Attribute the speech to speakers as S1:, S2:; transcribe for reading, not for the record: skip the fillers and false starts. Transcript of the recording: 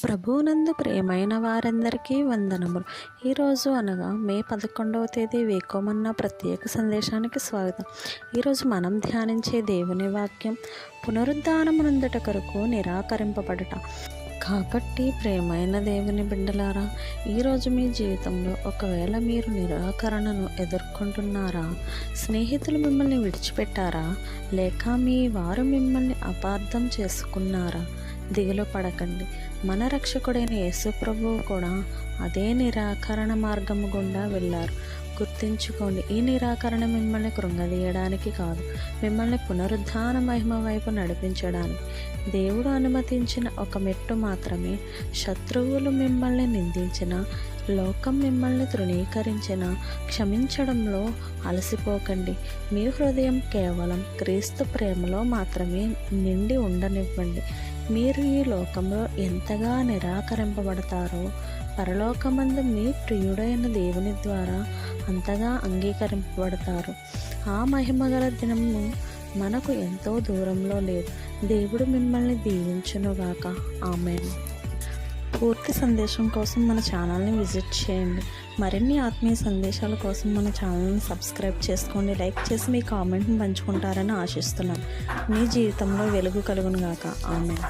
S1: ప్రభువునందు ప్రియమైన వారందరికీ వందనములు. ఈరోజు అనగా మే 11వ తేదీ వేకోమన్న ప్రత్యేక సందేశానికి స్వాగతం. ఈరోజు మనం ధ్యానించే దేవుని వాక్యం పునరుద్ధానమునందుట కొరకు నిరాకరింపబడుట. కాబట్టి ప్రియమైన దేవుని బిడ్డలారా, ఈరోజు మీ జీవితంలో ఒకవేళ మీరు నిరాకరణను ఎదుర్కొంటున్నారా? స్నేహితులు మిమ్మల్ని విడిచిపెట్టారా? లేక మీ వారు మిమ్మల్ని అపార్థం చేసుకున్నారా? దిగులు పడకండి. మన రక్షకుడైన యేసు ప్రభువు కూడా అదే నిరాకరణ మార్గము గుండా వెళ్ళారు. గుర్తుంచుకోండి, ఈ నిరాకరణ మిమ్మల్ని కృంగదీయడానికి కాదు, మిమ్మల్ని పునరుద్ధాన మహిమ వైపు నడిపించడానికి. దేవుడు అనుమతించిన ఒక మెట్టు మాత్రమే. శత్రువులు మిమ్మల్ని నిందించిన, లోకం మిమ్మల్ని తృణీకరించిన, క్షమించడంలో అలసిపోకండి. మీ హృదయం కేవలం క్రీస్తు ప్రేమలో మాత్రమే నిండి ఉండనివ్వండి. మీరు ఈ లోకంలో ఎంతగా నిరాకరింపబడతారో, పరలోకమందు మీ ప్రియుడైన దేవుని ద్వారా అంతగా అంగీకరింపబడతారు. ఆ మహిమగల దినము మనకు ఎంతో దూరంలో లేదు. దేవుడు మిమ్మల్ని దీవించునుగాక. ఆమేన్. పూర్తి సందేశం కోసం మన ఛానల్ని విజిట్ చేయండి. మరిన్ని ఆత్మీయ సందేశాల కోసం మన ఛానల్ని సబ్స్క్రైబ్ చేసుకోండి. లైక్ చేసి మీ కామెంట్ని పంచుకుంటారని ఆశిస్తున్నాను. మీ జీవితంలో వెలుగు కలుగునుగాక. ఆమేన్.